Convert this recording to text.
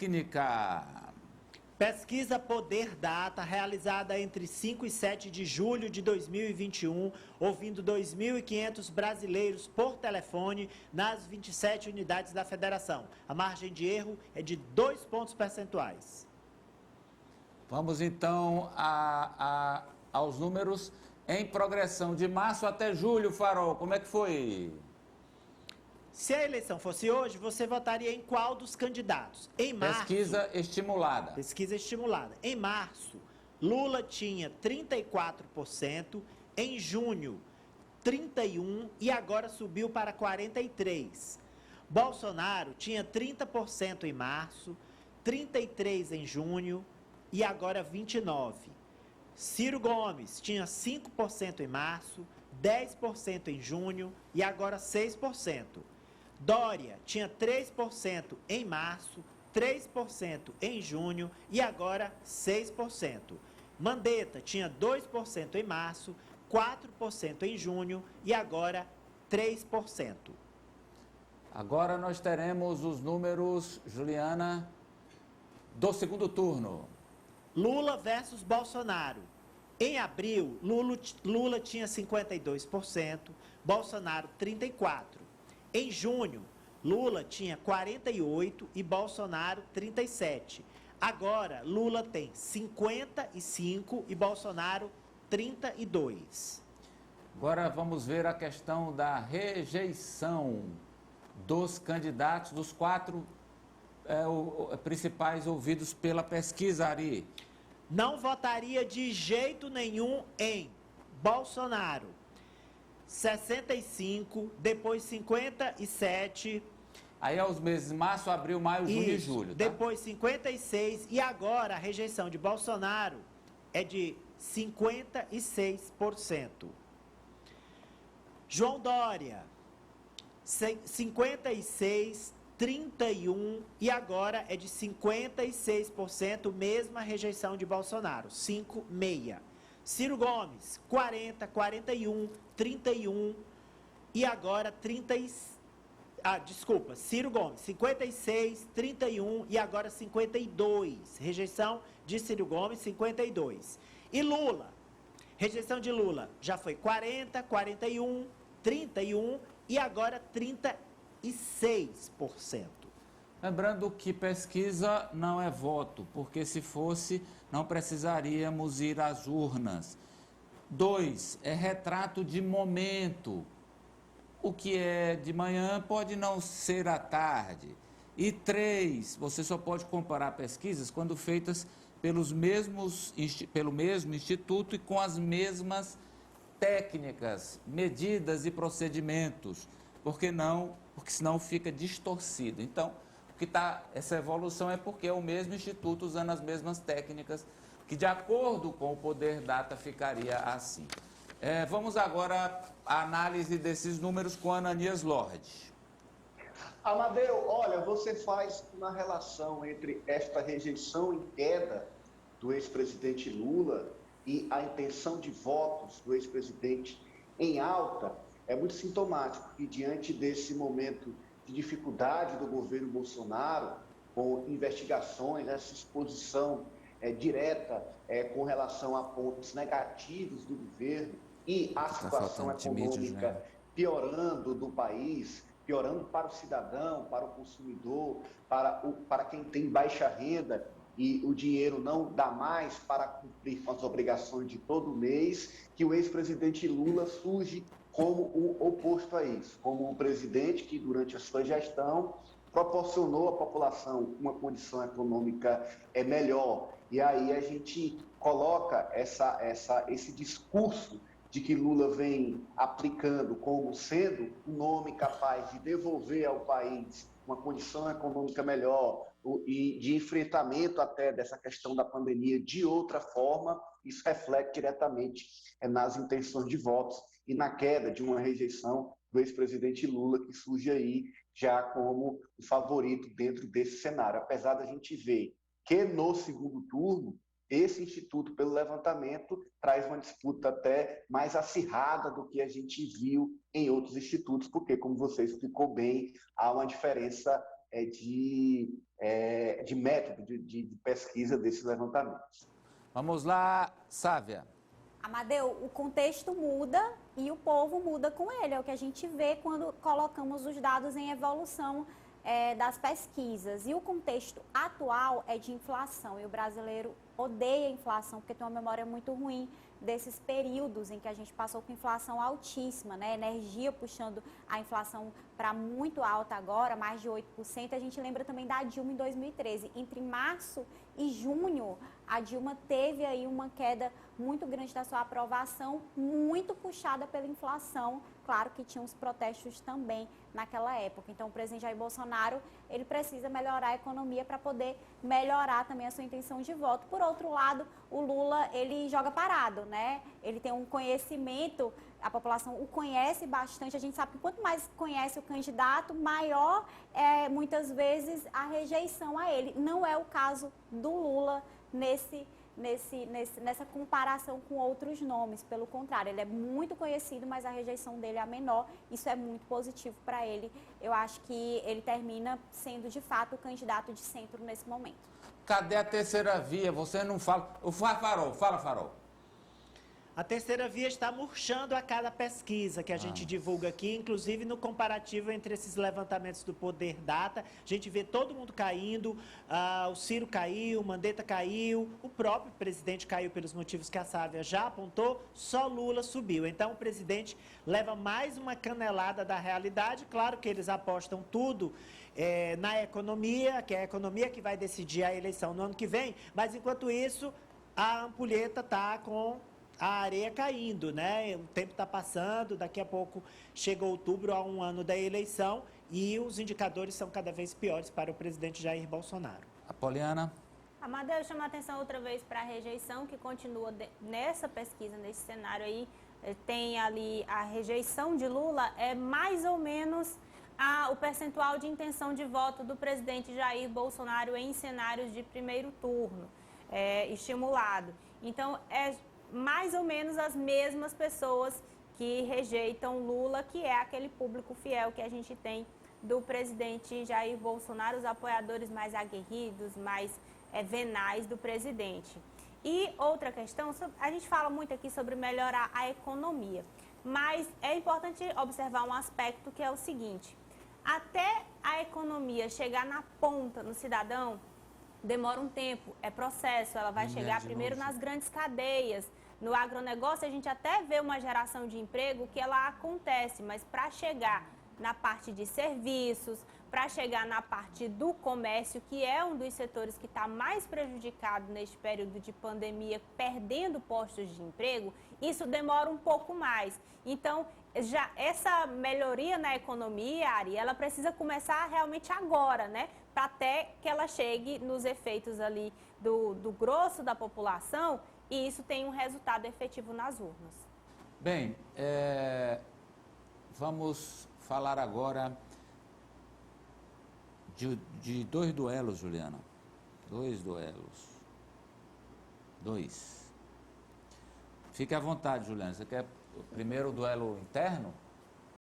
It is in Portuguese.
técnica. Pesquisa Poder Data, realizada entre 5 e 7 de julho de 2021, ouvindo 2.500 brasileiros por telefone nas 27 unidades da federação. A margem de erro é de 2 pontos percentuais. Vamos então aos números em progressão de março até julho, Farol. Como é que foi? Se a eleição fosse hoje, você votaria em qual dos candidatos? Em março... Pesquisa estimulada. Pesquisa estimulada. Em março, Lula tinha 34%, em junho, 31% e agora subiu para 43%. Bolsonaro tinha 30% em março, 33% em junho e agora 29%. Ciro Gomes tinha 5% em março, 10% em junho e agora 6%. Dória tinha 3% em março, 3% em junho e agora 6%. Mandetta tinha 2% em março, 4% em junho e agora 3%. Agora nós teremos os números, Juliana, do segundo turno. Lula versus Bolsonaro. Em abril, Lula tinha 52%, Bolsonaro 34%. Em junho, Lula tinha 48% e Bolsonaro 37%. Agora, Lula tem 55% e Bolsonaro 32%. Agora vamos ver a questão da rejeição dos candidatos, dos 4 principais ouvidos pela pesquisa, Ari. Não votaria de jeito nenhum em Bolsonaro. 65%, depois 57%. Aí é os meses março, abril, maio, junho e julho, tá? Depois 56% e agora a rejeição de Bolsonaro é de 56%. João Dória, 56%, 31% e agora é de 56%, mesma rejeição de Bolsonaro, 5,6%. Ciro Gomes, 40%, 41%, 31% e agora 30%. Ciro Gomes, 56%, 31% e agora 52%. Rejeição de Ciro Gomes, 52%. E Lula, rejeição de Lula já foi 40%, 41%, 31% e agora 36%. Lembrando que pesquisa não é voto, porque se fosse, não precisaríamos ir às urnas. 2, é retrato de momento. O que é de manhã pode não ser à tarde. E 3, você só pode comparar pesquisas quando feitas pelo mesmo instituto e com as mesmas técnicas, medidas e procedimentos. Porque senão fica distorcido. Então, essa evolução é porque é o mesmo instituto usando as mesmas técnicas, que de acordo com o Poder Data ficaria assim. Vamos agora à análise desses números com Ananias Lorde. Amadeu, olha, você faz uma relação entre esta rejeição em queda do ex-presidente Lula e a intenção de votos do ex-presidente em alta, é muito sintomático que diante desse momento de dificuldade do governo Bolsonaro, com investigações, essa exposição direta com relação a pontos negativos do governo e a situação econômica piorando do país, piorando para o cidadão, para o consumidor, para quem tem baixa renda e o dinheiro não dá mais para cumprir com as obrigações de todo mês, que o ex-presidente Lula surge como o oposto a isso, como um presidente que, durante a sua gestão, proporcionou à população uma condição econômica melhor. E aí a gente coloca esse discurso de que Lula vem aplicando como sendo um nome capaz de devolver ao país uma condição econômica melhor e de enfrentamento até dessa questão da pandemia de outra forma, isso reflete diretamente nas intenções de votos e na queda de uma rejeição do ex-presidente Lula, que surge aí já como o favorito dentro desse cenário. Apesar da gente ver que no segundo turno, esse instituto, pelo levantamento, traz uma disputa até mais acirrada do que a gente viu em outros institutos, porque, como você explicou bem, há uma diferença de método de pesquisa desses levantamentos. Vamos lá, Sávia. Amadeu, o contexto muda e o povo muda com ele. É o que a gente vê quando colocamos os dados em evolução das pesquisas. E o contexto atual é de inflação. E o brasileiro odeia a inflação porque tem uma memória muito ruim desses períodos em que a gente passou com inflação altíssima, né? Energia puxando a inflação para muito alta agora, mais de 8%. A gente lembra também da Dilma em 2013. Entre março e junho, a Dilma teve aí uma queda muito grande da sua aprovação, muito puxada pela inflação. Claro que tinha uns protestos também naquela época. Então, o presidente Jair Bolsonaro, ele precisa melhorar a economia para poder melhorar também a sua intenção de voto. Por outro lado, o Lula, ele joga parado, né? Ele tem um conhecimento, a população o conhece bastante. A gente sabe que quanto mais conhece o candidato, maior é, muitas vezes, a rejeição a ele. Não é o caso do Lula nessa comparação com outros nomes. Pelo contrário, ele é muito conhecido, mas a rejeição dele é menor. Isso é muito positivo para ele. Eu acho que ele termina sendo, de fato, o candidato de centro nesse momento. Cadê a terceira via? Você não fala. Fala, Farol. A terceira via está murchando a cada pesquisa que a gente divulga aqui, inclusive no comparativo entre esses levantamentos do Poder Data. A gente vê todo mundo caindo, o Ciro caiu, o Mandetta caiu, o próprio presidente caiu pelos motivos que a Sávia já apontou, só Lula subiu. Então o presidente leva mais uma canelada da realidade. Claro que eles apostam tudo na economia, que é a economia que vai decidir a eleição no ano que vem, mas enquanto isso a ampulheta está com a areia caindo, né? O tempo está passando, daqui a pouco chega outubro, a um ano da eleição, e os indicadores são cada vez piores para o presidente Jair Bolsonaro. Apoliana. Amadeu, chama a atenção outra vez para a rejeição, que continua nessa pesquisa, nesse cenário aí. Tem ali a rejeição de Lula, é mais ou menos o percentual de intenção de voto do presidente Jair Bolsonaro em cenários de primeiro turno, estimulado. Então, é mais ou menos as mesmas pessoas que rejeitam Lula, que é aquele público fiel que a gente tem do presidente Jair Bolsonaro, os apoiadores mais aguerridos, mais venais do presidente. E outra questão, a gente fala muito aqui sobre melhorar a economia, mas é importante observar um aspecto que é o seguinte: até a economia chegar na ponta, no cidadão, demora um tempo, é processo, ela vai chegar primeiro nas grandes cadeias. No agronegócio, a gente até vê uma geração de emprego que ela acontece, mas para chegar na parte de serviços, para chegar na parte do comércio, que é um dos setores que está mais prejudicado neste período de pandemia, perdendo postos de emprego, isso demora um pouco mais. Então, já essa melhoria na economia, Ari, ela precisa começar realmente agora, né? Para até que ela chegue nos efeitos ali do grosso da população, e isso tem um resultado efetivo nas urnas. Bem, vamos falar agora de dois duelos, Juliana. Dois duelos. Fique à vontade, Juliana. Você quer primeiro o duelo interno?